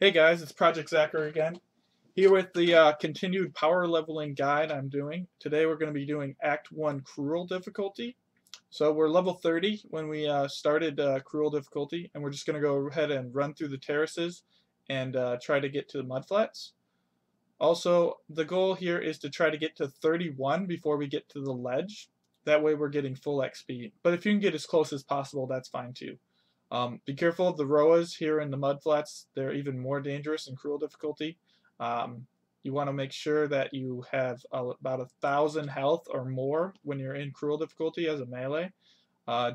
Hey guys, it's Project Zachary again, here with the continued power leveling guide I'm doing. Today we're going to be doing Act 1 Cruel difficulty. So we're level 30 when we started Cruel difficulty, and we're just going to go ahead and run through the terraces and try to get to the mudflats. Also, the goal here is to try to get to 31 before we get to the ledge. That way we're getting full XP. But if you can get as close as possible, that's fine too. Be careful of the Roas here in the mudflats. They're even more dangerous in Cruel difficulty. You want to make sure that you have about 1,000 health or more when you're in Cruel difficulty as a melee.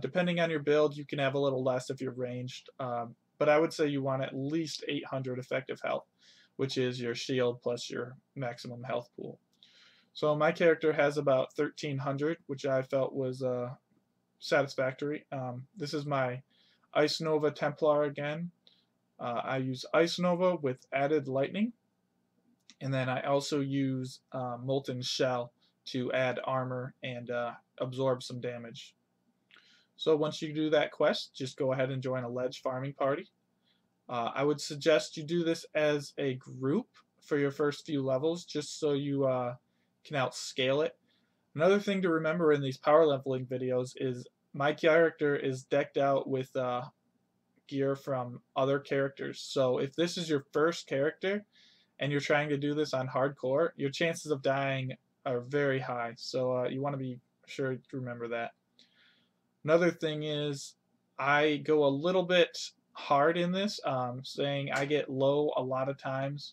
Depending on your build, you can have a little less if you're ranged, but I would say you want at least 800 effective health, which is your shield plus your maximum health pool. So my character has about 1,300, which I felt was satisfactory. This is my Ice Nova Templar again. I use Ice Nova with added lightning, and then I also use Molten Shell to add armor and absorb some damage. So once you do that quest, just go ahead and join a ledge farming party. I would suggest you do this as a group for your first few levels, just so you can outscale it. Another thing to remember in these power leveling videos is my character is decked out with gear from other characters. So if this is your first character and you're trying to do this on hardcore, your chances of dying are very high. So you want to be sure to remember that. Another thing is I go a little bit hard in this, saying I get low a lot of times,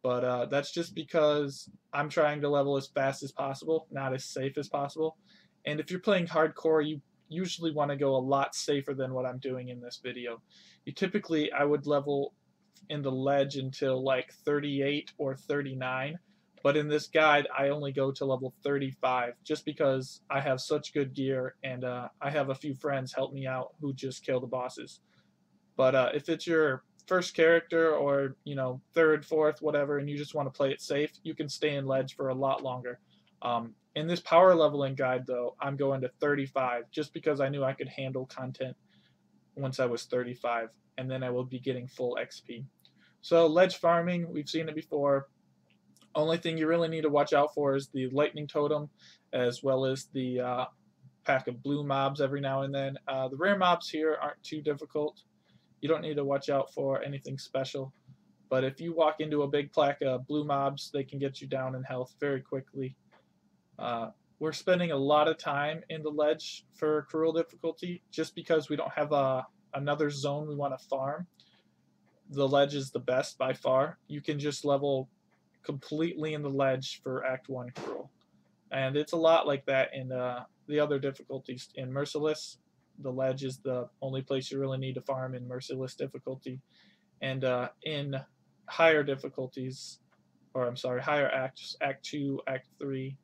but that's just because I'm trying to level as fast as possible, not as safe as possible. And if you're playing hardcore, you usually want to go a lot safer than what I'm doing in this video. I would level in the ledge until like 38 or 39, but in this guide I only go to level 35 just because I have such good gear, and I have a few friends help me out who just kill the bosses. But if it's your first character, or third, fourth, whatever, and you just want to play it safe, you can stay in ledge for a lot longer. In this power leveling guide, though, I'm going to 35 just because I knew I could handle content once I was 35, and then I will be getting full XP. So ledge farming, we've seen it before. Only thing you really need to watch out for is the lightning totem, as well as the pack of blue mobs every now and then. The rare mobs here aren't too difficult. You don't need to watch out for anything special. But if you walk into a big pack of blue mobs, they can get you down in health very quickly. We're spending a lot of time in the ledge for Cruel difficulty just because we don't have another zone we want to farm. The ledge is the best by far. You can just level completely in the ledge for Act 1 Cruel. And it's a lot like that in the other difficulties. In Merciless, the ledge is the only place you really need to farm in Merciless difficulty. And in higher difficulties, or I'm sorry, higher acts, Act 2, Act 3,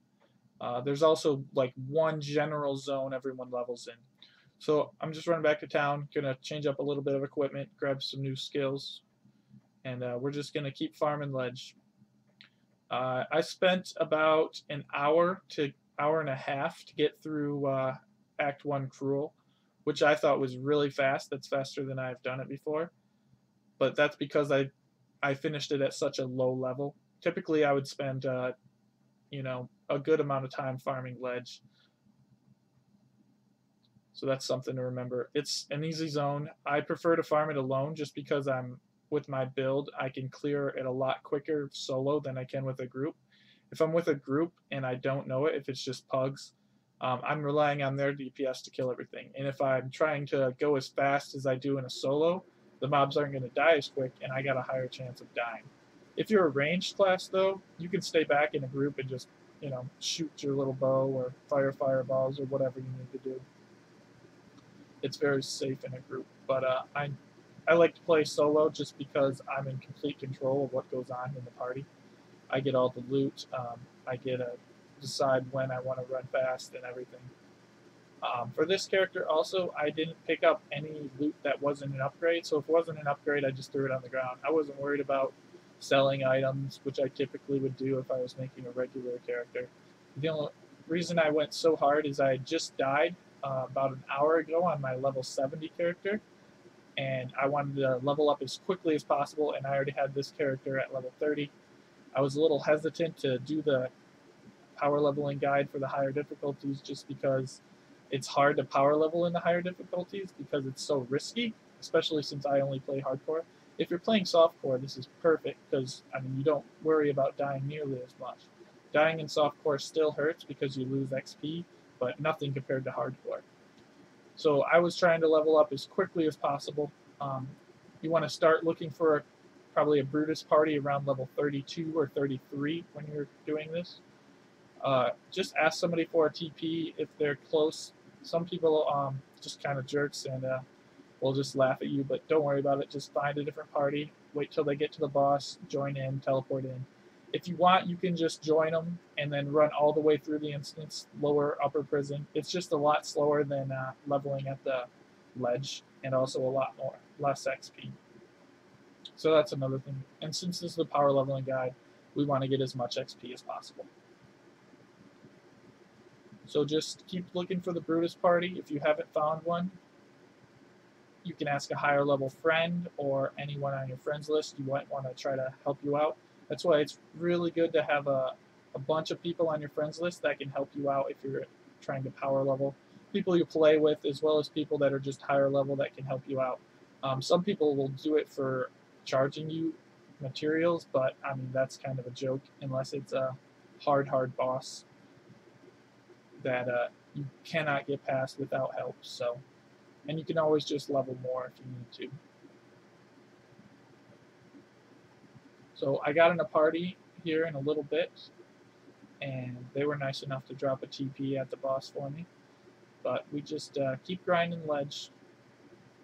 there's also like one general zone everyone levels in. So I'm just running back to town, gonna change up a little bit of equipment, grab some new skills, and we're just gonna keep farming ledge. I spent about an hour to hour and a half to get through Act 1 Cruel, which I thought was really fast. That's faster than I've done it before. But that's because I finished it at such a low level. Typically, I would spend a good amount of time farming ledge. So that's something to remember. It's an easy zone. I prefer to farm it alone just because with my build, I can clear it a lot quicker solo than I can with a group. If I'm with a group and I don't know it, if it's just pugs, I'm relying on their DPS to kill everything. And if I'm trying to go as fast as I do in a solo, the mobs aren't going to die as quick, and I got a higher chance of dying. If you're a ranged class, though, you can stay back in a group and just, shoot your little bow or fire fireballs or whatever you need to do. It's very safe in a group. But I like to play solo just because I'm in complete control of what goes on in the party. I get all the loot. I get to decide when I want to run fast and everything. For this character also, I didn't pick up any loot that wasn't an upgrade. So if it wasn't an upgrade, I just threw it on the ground. I wasn't worried about selling items, which I typically would do if I was making a regular character. The only reason I went so hard is I just died about an hour ago on my level 70 character, and I wanted to level up as quickly as possible, and I already had this character at level 30. I was a little hesitant to do the power leveling guide for the higher difficulties just because it's hard to power level in the higher difficulties because it's so risky, especially since I only play hardcore. If you're playing softcore, this is perfect because I mean you don't worry about dying nearly as much. Dying in softcore still hurts because you lose XP, but nothing compared to hardcore. So I was trying to level up as quickly as possible. Um, you want to start looking for probably a Brutus party around level 32 or 33 when you're doing this. Just ask somebody for a TP if they're close. Some people just kind of jerks and will just laugh at you, but don't worry about it. Just find a different party. Wait till they get to the boss, join in, teleport in. If you want, you can just join them and then run all the way through the instance, lower, upper prison. It's just a lot slower than leveling at the ledge, and also a lot less XP. So that's another thing. And since this is the power leveling guide, we want to get as much XP as possible. So just keep looking for the Brutus party. If you haven't found one, you can ask a higher level friend or anyone on your friends list. You might want to try to help you out. That's why it's really good to have a bunch of people on your friends list that can help you out if you're trying to power level. People you play with, as well as people that are just higher level that can help you out. Some people will do it for charging you materials, but I mean that's kind of a joke unless it's a hard boss that you cannot get past without help. So, and you can always just level more if you need to. So I got in a party here in a little bit, and they were nice enough to drop a TP at the boss for me. But we just keep grinding ledge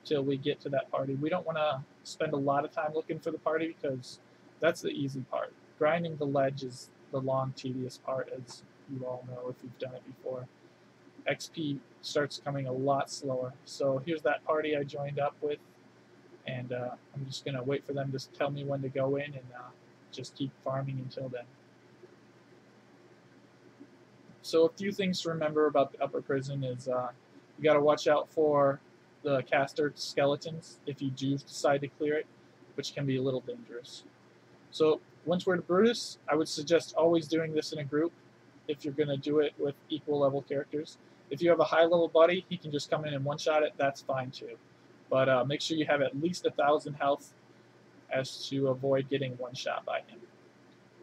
till we get to that party. We don't want to spend a lot of time looking for the party because that's the easy part. Grinding the ledge is the long, tedious part, as you all know if you've done it before. XP starts coming a lot slower. So here's that party I joined up with, and I'm just going to wait for them to tell me when to go in and just keep farming until then. So a few things to remember about the upper prison is you got to watch out for the caster skeletons if you do decide to clear it, which can be a little dangerous. So once we're to Brutus, I would suggest always doing this in a group if you're going to do it with equal level characters. If you have a high level buddy, he can just come in and one-shot it, that's fine too. But make sure you have at least 1,000 health as to avoid getting one-shot by him.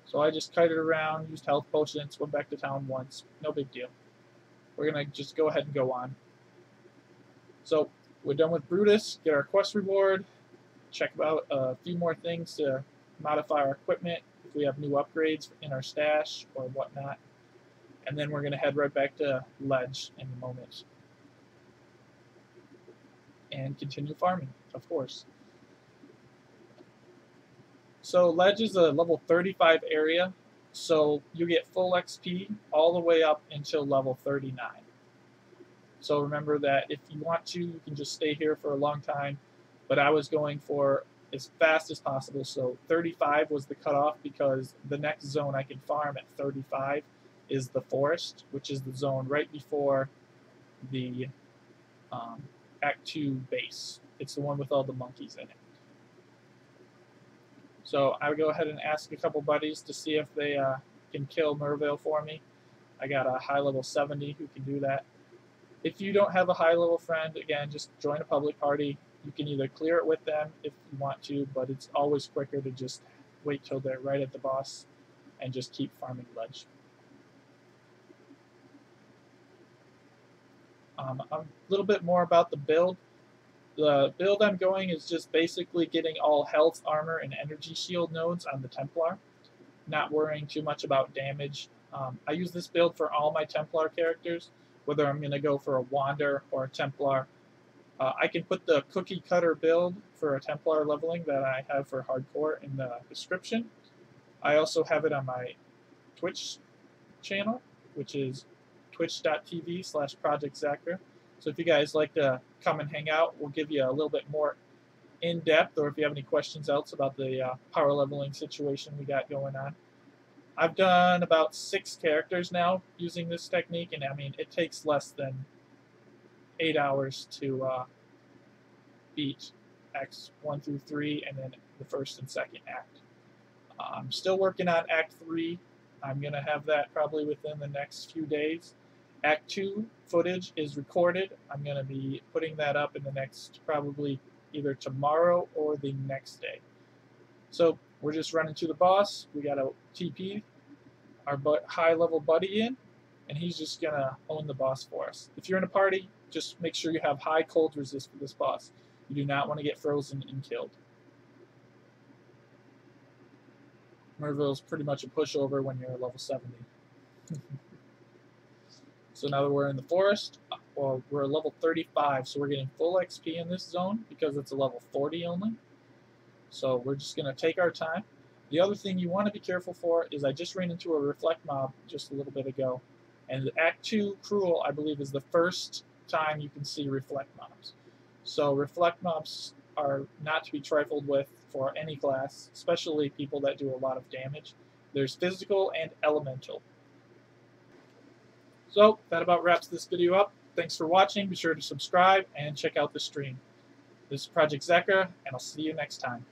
So I just kited around, used health potions, went back to town once, no big deal. We're going to just go ahead and go on. So we're done with Brutus, get our quest reward, check out a few more things to modify our equipment, if we have new upgrades in our stash or whatnot. And then we're going to head right back to ledge in a moment. And continue farming, of course. So ledge is a level 35 area, so you get full XP all the way up until level 39. So remember that if you want to, you can just stay here for a long time, but I was going for as fast as possible, so 35 was the cutoff because the next zone I can farm at 35 is the forest, which is the zone right before the Act 2 base. It's the one with all the monkeys in it. So I would go ahead and ask a couple buddies to see if they can kill Merville for me. I got a high level 70 who can do that. If you don't have a high level friend, again, just join a public party. You can either clear it with them if you want to, but it's always quicker to just wait till they're right at the boss and just keep farming ledge. A little bit more about the build. The build I'm going is just basically getting all health, armor, and energy shield nodes on the Templar. Not worrying too much about damage. I use this build for all my Templar characters, whether I'm going to go for a Wander or a Templar. I can put the cookie cutter build for a Templar leveling that I have for hardcore in the description. I also have it on my Twitch channel, which is twitch.tv/ProjectZachra. So if you guys like to come and hang out, we'll give you a little bit more in-depth, or if you have any questions else about the power leveling situation we got going on. I've done about 6 characters now using this technique, and I mean, it takes less than 8 hours to beat Acts 1 through 3, and then the first and second act. I'm still working on Act 3. I'm going to have that probably within the next few days. Act 2 footage is recorded. I'm going to be putting that up in the next probably either tomorrow or the next day. So we're just running to the boss. We got to TP our high-level buddy in, and he's just going to own the boss for us. If you're in a party, just make sure you have high cold resist for this boss. You do not want to get frozen and killed. Merville's pretty much a pushover when you're level 70. So now that we're in the forest, well, we're level 35, so we're getting full XP in this zone because it's a level 40 only. So we're just going to take our time. The other thing you want to be careful for is I just ran into a reflect mob just a little bit ago. And Act 2 Cruel, I believe, is the first time you can see reflect mobs. So reflect mobs are not to be trifled with for any class, especially people that do a lot of damage. There's physical and elemental. So that about wraps this video up. Thanks for watching. Be sure to subscribe and check out the stream. This is Project Zekka, and I'll see you next time.